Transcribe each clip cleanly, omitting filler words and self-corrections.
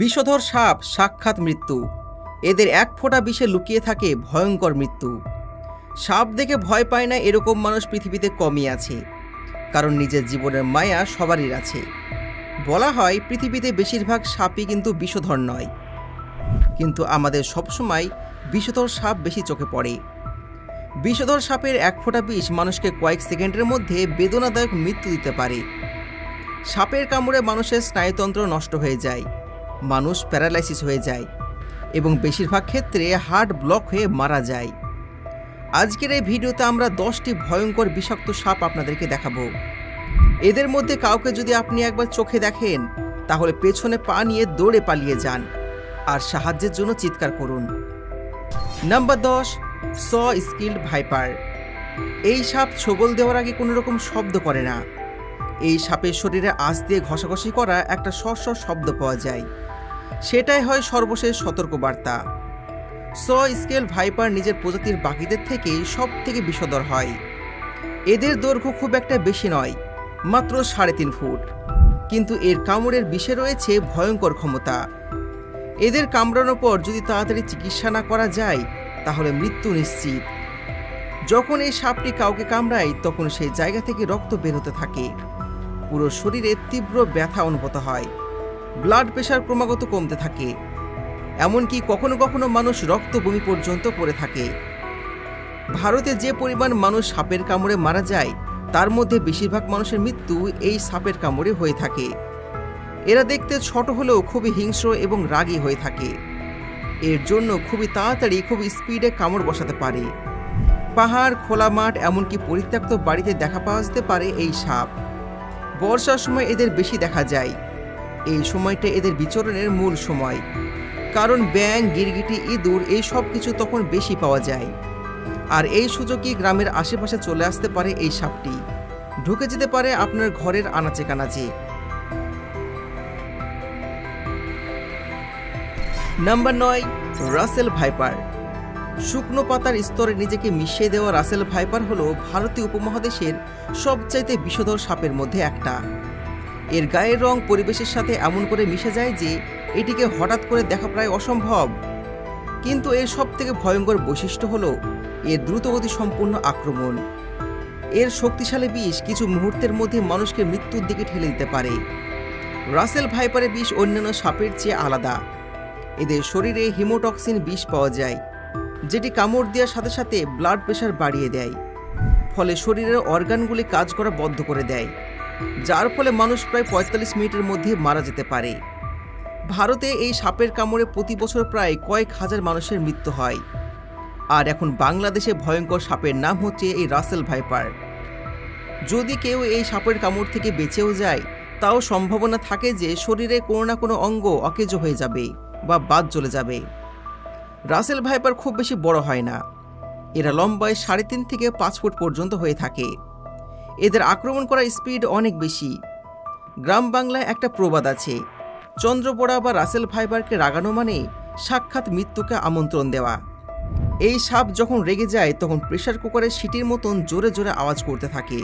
বিষধর সাপ সাক্ষাৎ মৃত্যু। এদের এক ফোঁটা বিষে লুকিয়ে থাকে ভয়ঙ্কর মৃত্যু। সাপ দেখে ভয় পায় না এরকম মানুষ পৃথিবীতে কমই আছে, কারণ নিজের জীবনের মায়া সবারই আছে। বলা হয় পৃথিবীতে বেশিরভাগ সাপই কিন্তু বিষধর নয়, কিন্তু আমাদের সবসময় বিষধর সাপ বেশি চোখে পড়ে। বিষধর সাপের এক ফোঁটা বিষ মানুষকে কয়েক সেকেন্ডের মধ্যে বেদনাদায়ক মৃত্যু দিতে পারে। সাপের কামড়ে মানুষের স্নায়ুতন্ত্র নষ্ট হয়ে যায়, মানুষ প্যারালাইসিস হয়ে যায় এবং বেশিরভাগ ক্ষেত্রে হার্ট ব্লক হয়ে মারা যায়। আজকের এই ভিডিওতে আমরা 10টি ভয়ঙ্কর বিষাক্ত সাপ আপনাদেরকে দেখাবো। এদের মধ্যে কাউকে যদি আপনি একবার চোখে দেখেন, তাহলে পেছনে পা নিয়ে দৌড়ে পালিয়ে যান আর সাহায্যের জন্য চিৎকার করুন। নাম্বার 10, স স্কিল্ড ভাইপার। এই সাপ ছোবল দেওয়ার আগে কোনো রকম শব্দ করে না। এই সাপের শরীরে আঁচ দিয়ে ঘষাঘষি করা একটা সরসর শব্দ পাওয়া যায়, সেটাই হয় সর্বশেষ সতর্কবার্তা। স স্কেল ভাইপার নিজের প্রজাতির বাকিদের থেকে সব থেকে বিষধর হয়। এদের দৈর্ঘ্য খুব একটা বেশি নয়, মাত্র 3.5 ফুট, কিন্তু এর কামড়ের বিষে রয়েছে ভয়ঙ্কর ক্ষমতা। এদের কামড়ানোর পর যদি তাড়াতাড়ি চিকিৎসা না করা যায়, তাহলে মৃত্যু নিশ্চিত। যখন এই সাপটি কাউকে কামড়ায়, তখন সেই জায়গা থেকে রক্ত বের হতে থাকে, পুরো শরীরে তীব্র ব্যথা অনুভূত হয়, ব্লাড প্রেশার ক্রমাগত কমতে থাকে, এমনকি কখনো কখনো মানুষ রক্ত বমি পর্যন্ত পড়ে থাকে। ভারতে যে পরিমাণ মানুষ সাপের কামড়ে মারা যায়, তার মধ্যে বেশিরভাগ মানুষের মৃত্যু এই সাপের কামড়ে হয়ে থাকে। এরা দেখতে ছোট হলেও খুবই হিংস্র এবং রাগী হয়ে থাকে। এর জন্য খুবই তাড়াতাড়ি খুব স্পিডে কামড় বসাতে পারে। পাহাড়, খোলা মাঠ, এমনকি পরিত্যক্ত বাড়িতে দেখা পাওয়া যেতে পারে এই সাপ। বর্ষার সময় এদের বেশি দেখা যায়। এই সময়টা এদের বিচরণের মূল সময়, কারণ ব্যাঙ, গিরগিটি, ইঁদুর এই সব কিছু তখন বেশি পাওয়া যায়। আর এই সুযোগে গ্রামের আশেপাশে চলে আসতে পারে এই সাপটি, ঢুকে যেতে পারে আপনার ঘরের আনাচে কানাচে। Number 9, Russell viper. শুকনো পাতার স্তরে নিজেকে মিশিয়ে দেওয়া রাসেল ভাইপার হলো ভারতীয় উপমহাদেশের সবচাইতে বিষধর সাপের মধ্যে একটা। এর গায়ের রং পরিবেশের সাথে এমন করে মিশে যায় যে এটিকে হঠাৎ করে দেখা প্রায় অসম্ভব। কিন্তু এর সব থেকে ভয়ঙ্কর বৈশিষ্ট্য হলো এর দ্রুতগতি সম্পূর্ণ আক্রমণ। এর শক্তিশালী বিষ কিছু মুহূর্তের মধ্যে মানুষকে মৃত্যুর দিকে ঠেলে দিতে পারে। রাসেল ভাইপারের বিষ অন্যান্য সাপের চেয়ে আলাদা। এদের শরীরে হিমোটক্সিন বিষ পাওয়া যায়, যেটি কামড় দেওয়ার সাথে সাথে ব্লাড প্রেশার বাড়িয়ে দেয়, ফলে শরীরের অর্গানগুলি কাজ করা বন্ধ করে দেয়, যার ফলে মানুষ প্রায় 45 মিনিটের মধ্যে মারা যেতে পারে। ভারতে এই সাপের কামড়ে প্রতি বছর প্রায় কয়েক হাজার মানুষের মৃত্যু হয়। আর এখন বাংলাদেশে ভয়ঙ্কর সাপের নাম হচ্ছে এই রাসেল ভাইপার। যদি কেউ এই সাপের কামড় থেকে বেঁচেও যায়, তাও সম্ভাবনা থাকে যে শরীরে কোনো না কোনো অঙ্গ অকেজো হয়ে যাবে বা বাদ চলে যাবে। রাসেল ভাইপার খুব বেশি বড় হয় না। এরা লম্বায় 3.5 থেকে 5 ফুট পর্যন্ত হয়ে থাকে। এদের আক্রমণ করার স্পিড অনেক বেশি। গ্রাম বাংলায় একটা প্রবাদ আছে, চন্দ্রপোড়া বা রাসেল ভাইপারকে রাগানো মানে সাক্ষাৎ মৃত্যুকে আমন্ত্রণ দেওয়া। এই সাপ যখন রেগে যায়, তখন প্রেসার কুকারের সিটির মতন জোরে জোরে আওয়াজ করতে থাকে।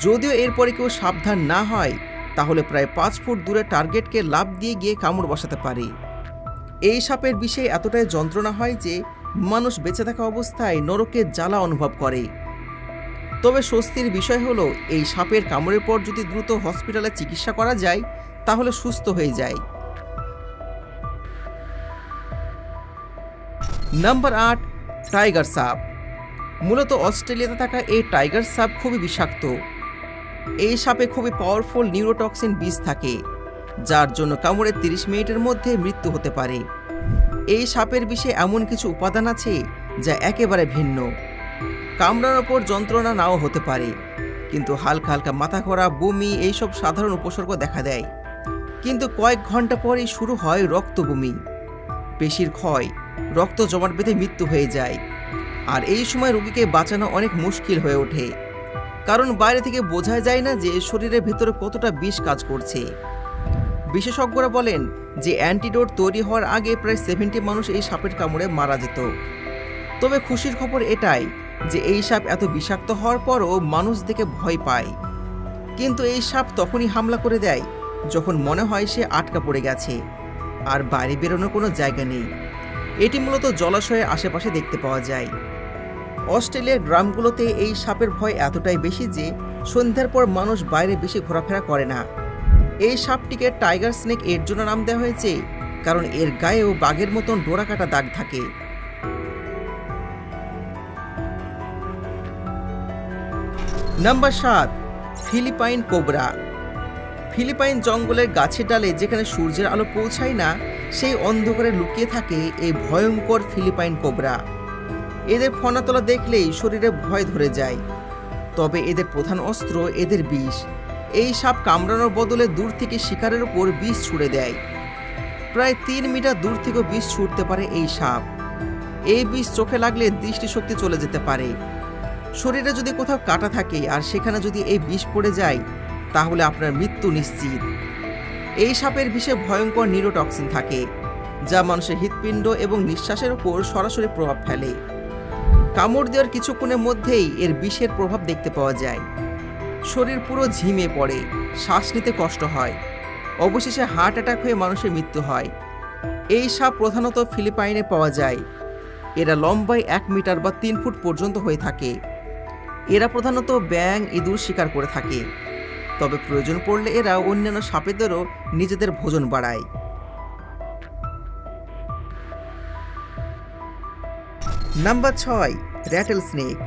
যদিও এরপরে কেউ সাবধান না হয়, তাহলে প্রায় 5 ফুট দূরে টার্গেটকে লাফ দিয়ে গিয়ে কামড় বসাতে পারে। এই সাপের বিষে এতটাই যন্ত্রণা হয় যে মানুষ বেঁচে থাকা অবস্থায় নরকের জ্বালা অনুভব করে। তবে স্বস্তির বিষয় হলো, এই সাপের কামড়ের পর যদি দ্রুত হসপিটালে চিকিৎসা করা যায়, তাহলে সুস্থ হয়ে যায়। নাম্বার 8, টাইগার সাপ। মূলত অস্ট্রেলিয়াতে থাকা এই টাইগার সাপ খুবই বিষাক্ত। এই সাপে খুবই পাওয়ারফুল নিউরোটক্সিন বিষ থাকে, যার জন্য কামড়ে 30 মিনিটের মধ্যে মৃত্যু হতে পারে। এই সাপের বিষে এমন কিছু উপাদান আছে যা একেবারে ভিন্ন। কামড়ানোর পর যন্ত্রণা নাও হতে পারে, কিন্তু হালকা হালকা মাথা ঘোরা, বমি এইসব সাধারণ উপসর্গ দেখা দেয়। কিন্তু কয়েক ঘন্টা পরেই শুরু হয় রক্ত বমি, পেশির ক্ষয়, রক্ত জমাট বেঁধে মৃত্যু হয়ে যায়। আর এই সময় রোগীকে বাঁচানো অনেক মুশকিল হয়ে ওঠে, কারণ বাইরে থেকে বোঝা যায় না যে শরীরের ভেতরে কতটা বিষ কাজ করছে। বিশেষজ্ঞরা বলেন যে অ্যান্টিডোট তৈরি হওয়ার আগে প্রায় 70 মানুষ এই সাপের কামড়ে মারা যেত। তবে খুশির খবর এটাই যে এই সাপ এত বিষাক্ত হওয়ার পরও মানুষ দেখে ভয় পায়। কিন্তু এই সাপ তখনই হামলা করে দেয় যখন মনে হয় সে আটকা পড়ে গেছে, আর বাইরে বেরোনোর কোনো জায়গা নেই। এটি মূলত জলাশয়ের আশেপাশে দেখতে পাওয়া যায়। অস্ট্রেলিয়ার গ্রামগুলোতে এই সাপের ভয় এতটাই বেশি যে সন্ধ্যার পর মানুষ বাইরে বেশি ঘোরাফেরা করে না। এই সাপটিকে টাইগার স্নেক এর জন্য নাম দেওয়া হয়েছে কারণ এর গায়েও বাঘের মতন ডোরাকাটা দাগ থাকে। Number 7, Philippine cobra. ফিলিপাইন জঙ্গলের গাছের ডালে যেখানে সূর্যের আলো পৌঁছায় না, সেই অন্ধকারে লুকিয়ে থাকে এই ভয়ঙ্কর ফিলিপাইন কোবরা। এদের ফনাতলা দেখলেই শরীরে ভয় ধরে যায়। তবে এদের প্রধান অস্ত্র এদের বিষ। এই সাপ কামড়ানোর বদলে দূর থেকে শিকারের উপর বিষ ছুড়ে দেয়। প্রায় 3 মিটার দূর থেকেও বিষ ছুটতে পারে এই সাপ। এই বিষ চোখে লাগলে দৃষ্টিশক্তি চলে যেতে পারে। শরীরে যদি কোথাও কাটা থাকে আর সেখানে যদি এই বিষ পড়ে যায় তাহলে আপনার মৃত্যু নিশ্চিত। এই সাপের বিষে ভয়ঙ্কর নিউরোটক্সিন থাকে যা মানুষের হৃৎপিণ্ড এবং নিঃশ্বাসের উপর সরাসরি প্রভাব ফেলে। কামড় দেওয়ার কিছুক্ষণের মধ্যেই এর বিষের প্রভাব দেখতে পাওয়া যায়। শরীর পুরো ঝিমে পড়ে, শ্বাস নিতে কষ্ট হয়, অবশেষে হার্ট অ্যাটাক হয়ে মানুষের মৃত্যু হয়। এই সাপ প্রধানত ফিলিপাইনে পাওয়া যায়। এরা লম্বায় 1 মিটার বা 3 ফুট পর্যন্ত হয়ে থাকে। এরা প্রধানত ব্যাঙ, ইঁদুর শিকার করে থাকে। তবে প্রয়োজন পড়লে এরা অন্যান্য সাপেদেরও নিজেদের ভোজন বাড়ায়। Number 6, rattle snake.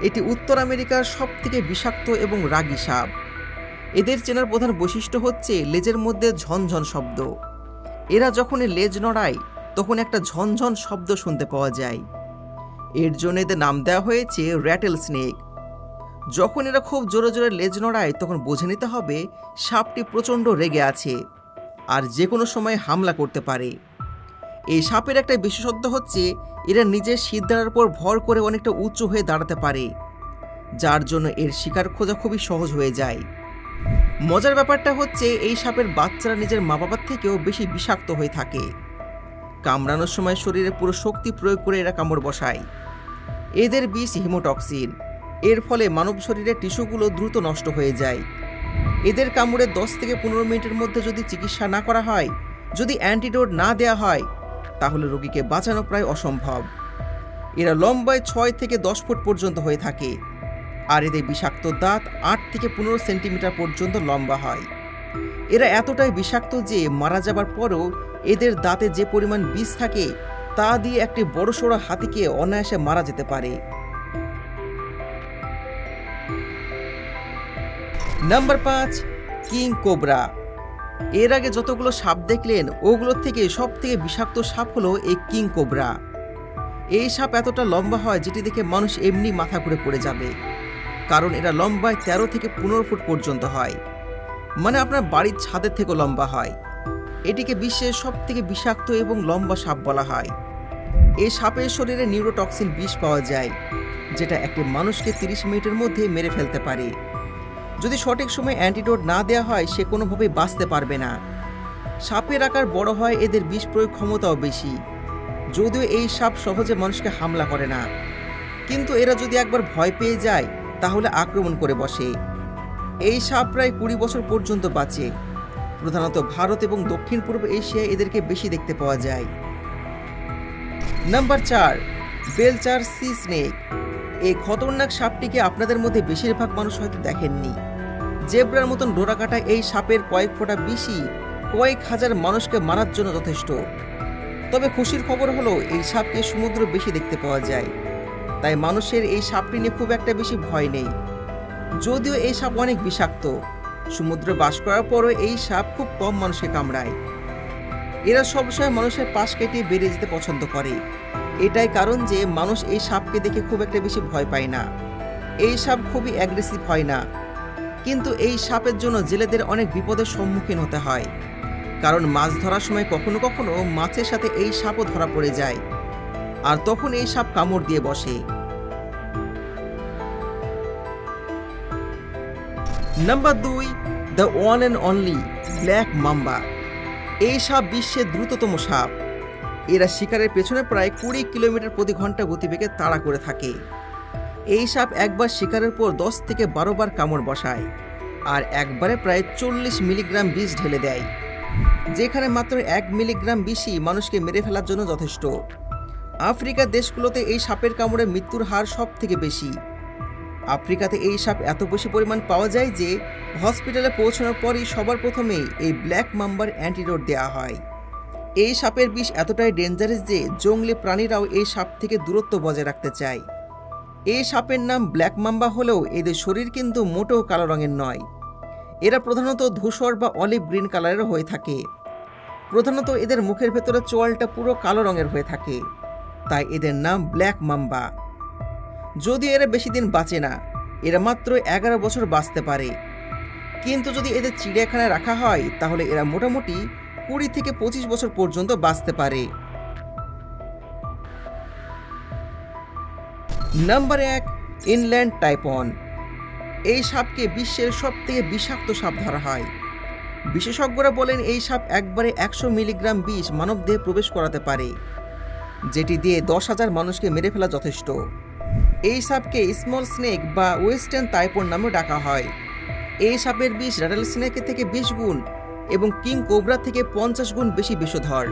এটি উত্তর আমেরিকার সবথেকে বিষাক্ত এবং রাগী সাপ। এদের চেনার প্রধান বৈশিষ্ট্য হচ্ছে লেজের মধ্যে ঝনঝন শব্দ। এরা যখনই লেজ নড়ায় তখন একটা ঝনঝন শব্দ শুনতে পাওয়া যায়। এর জন্য এদের নাম দেওয়া হয়েছে র্যাটেল স্নেক। যখন এরা খুব জোরে জোরে লেজ নড়ায় তখন বুঝে নিতে হবে সাপটি প্রচণ্ড রেগে আছে আর যে কোনো সময় হামলা করতে পারে। এই সাপের একটা বিশেষত্ব হচ্ছে এরা নিজের শিরদাঁড়ার উপর ভর করে অনেকটা উঁচু হয়ে দাঁড়াতে পারে, যার জন্য এর শিকার খোঁজা খুবই সহজ হয়ে যায়। মজার ব্যাপারটা হচ্ছে এই সাপের বাচ্চারা নিজের মা বাবার থেকেও বেশি বিষাক্ত হয়ে থাকে। কামড়ানোর সময় শরীরে পুরো শক্তি প্রয়োগ করে এরা কামড় বসায়। এদের বিষ হিমোটক্সিন। এর ফলে মানব শরীরের টিস্যুগুলো দ্রুত নষ্ট হয়ে যায়। এদের কামড়ে 10 থেকে 15 মিনিটের মধ্যে যদি চিকিৎসা না করা হয়, যদি অ্যান্টিডোট না দেওয়া হয়, তাহলে রোগীকে বাঁচানো প্রায় অসম্ভব। এরা লম্বায় 6 থেকে 10 ফুট পর্যন্ত হয়ে থাকে আর এদের বিষাক্ত দাঁত 8 থেকে 15 সেন্টিমিটার পর্যন্ত লম্বা হয়। এরা এতটাই বিষাক্ত যে মারা যাবার পরও এদের দাঁতে যে পরিমাণ বিষ থাকে তা দিয়ে একটি বড়সড় হাতিকে অনায়াসে মারা যেতে পারে। Number 5, king cobra. এর আগে যতগুলো সাপ দেখলেন ওগুলোর থেকে সব থেকে বিষাক্ত সাপ হলো এই কিং কোবরা। এই সাপ এতটা লম্বা হয় যেটি দেখে মানুষ এমনি মাথা ঘুরে পড়ে যাবে, কারণ এরা লম্বায় 13 থেকে 15 ফুট পর্যন্ত হয়, মানে আপনার বাড়ির ছাদের থেকেও লম্বা হয়। এটিকে বিশ্বের সব থেকে বিষাক্ত এবং লম্বা সাপ বলা হয়। এই সাপের শরীরে নিউরোটক্সিন বিষ পাওয়া যায় যেটা একটি মানুষকে 30 মিনিটের মধ্যে মেরে ফেলতে পারে। যদি সঠিক সময়ে অ্যান্টিডোট না দেওয়া হয় সে কোনোভাবেই বাঁচতে পারবে না। সাপের আকার বড় হয়, এদের বিষ প্রয়োগ ক্ষমতাও বেশি। যদিও এই সাপ সহজে মানুষকে হামলা করে না, কিন্তু এরা যদি একবার ভয় পেয়ে যায় তাহলে আক্রমণ করে বসে। এই সাপ প্রায় 20 বছর পর্যন্ত বাঁচে। প্রধানত ভারত এবং দক্ষিণ পূর্ব এশিয়ায় এদেরকে বেশি দেখতে পাওয়া যায়। Number 4, Belcher C snake. এই খতরনাক সাপটিকে আপনাদের মধ্যে বেশিরভাগ মানুষ হয়তো দেখেননি। জেব্রার মতন ডোরাকাটা এই সাপের কয়েক ফোঁটা বিষই কয়েক হাজার মানুষকে মারার জন্য যথেষ্ট। তবে খুশির খবর হলো এই সাপকে সমুদ্র বেশি দেখতে পাওয়া যায়, তাই মানুষের এই সাপটি নিয়ে খুব একটা বেশি ভয় নেই। যদিও এই সাপ অনেক বিষাক্ত, সমুদ্রে বাস করার পরও এই সাপ খুব কম মানুষকে কামড়ায়। এরা সবসময় মানুষের পাশ কেটে বেরিয়ে যেতে পছন্দ করে। এটাই কারণ যে মানুষ এই সাপকে দেখে খুব একটা বেশি ভয় পায় না। এই সাপ খুবই অ্যাগ্রেসিভ হয় না, কিন্তু এই সাপের জন্য জেলেদের অনেক বিপদের সম্মুখীন হতে হয়, কারণ মাছ ধরার সময় কখনো কখনো মাছের সাথে এই সাপও ধরা পড়ে যায় আর তখন এই সাপ কামড় দিয়ে বসে। Number 2, the one and only black mamba. এই সাপ বিশ্বের দ্রুততম সাপ। এরা শিকারের পেছনে প্রায় 20 কিলোমিটার প্রতি ঘন্টা গতিবেগে তাড়া করে থাকে। এই সাপ একবার শিকারের পর 10 থেকে 12 বার কামড় বসায় আর একবারে প্রায় 40 মিলিগ্রাম বিষ ঢেলে দেয়। যেখানে মাত্র 1 মিলিগ্রাম বিষই মানুষকে মেরে ফেলার জন্য যথেষ্ট। আফ্রিকার দেশগুলোতে এই সাপের কামড়ে মৃত্যুর হার সব থেকে বেশি। আফ্রিকাতে এই সাপ এত বেশি পরিমাণ পাওয়া যায় যে হসপিটালে পৌঁছানোর পরই সবার প্রথমেই এই ব্ল্যাক মাম্বার অ্যান্টিডোট দেওয়া হয়। এই সাপের বিষ এতটাই ডেঞ্জারাস যে জঙ্গলি প্রাণীরাও এই সাপ থেকে দূরত্ব বজায় রাখতে চায়। এই সাপের নাম ব্ল্যাক মাম্বা হলেও এদের শরীর কিন্তু মোটেও কালো রঙের নয়। এরা প্রধানত ধূসর বা অলিভ গ্রিন কালারের হয়ে থাকে। প্রধানত এদের মুখের ভেতরে চোয়ালটা পুরো কালো রঙের হয়ে থাকে, তাই এদের নাম ব্ল্যাক মাম্বা। যদিও এরা বেশি দিন বাঁচে না, এরা মাত্র 11 বছর বাঁচতে পারে, কিন্তু যদি এদের চিড়িয়াখানায় রাখা হয় তাহলে এরা মোটামুটি 20 থেকে 25 বছর পর্যন্ত বাঁচতে পারে। Number 1, inland Typhoon. এই সাপকে বিশ্বের সবথেকে বিষাক্ত সাপ ধরা হয়। বিশেষজ্ঞরা বলেন এই সাপ একবারে 100 মিলিগ্রাম বিষ মানবদেহে প্রবেশ করাতে পারে, যেটি দিয়ে 10,000 মানুষকে মেরে ফেলা যথেষ্ট। এই সাপকে স্মল স্নেক বা ওয়েস্টার্ন টাইফন নামে ডাকা হয়। এই সাপের বিষ র্যাটল স্নেকের থেকে 20 গুণ এবং কিং কোবরা থেকে 50 গুণ বেশি বিষধর।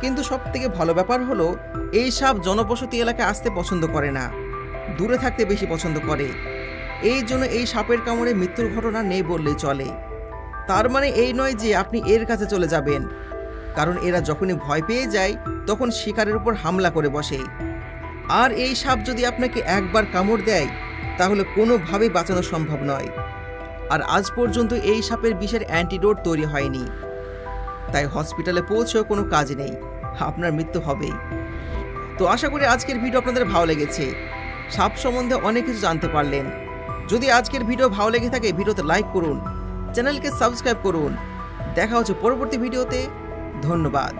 কিন্তু সবথেকে ভালো ব্যাপার হলো এই সাপ জনবসতি এলাকায় আসতে পছন্দ করে না, দূরে থাকতে বেশি পছন্দ করে। এই জন্য এই সাপের কামড়ে মৃত্যুর ঘটনা নেই বললেই চলে। তার মানে এই নয় যে আপনি এর কাছে চলে যাবেন, কারণ এরা যখনই ভয় পেয়ে যায় তখন শিকারের উপর হামলা করে বসে। আর এই সাপ যদি আপনাকে একবার কামড় দেয় তাহলে কোনোভাবেই বাঁচানো সম্ভব নয়। আর আজ পর্যন্ত এই সাপের বিষের অ্যান্টিডোট তৈরি হয়নি, তাই হসপিটালে পৌঁছেও কোনো কাজ নেই, আপনার মৃত্যু হবেই। তো আশা করি আজকের ভিডিও আপনাদের ভালো লেগেছে, সাপ সম্বন্ধে অনেক কিছু জানতে পারলেন। যদি আজকের ভিডিও ভালো লেগে থাকে ভিডিওতে লাইক করুন, চ্যানেলকে সাবস্ক্রাইব করুন। দেখা হচ্ছে পরবর্তী ভিডিওতে। ধন্যবাদ।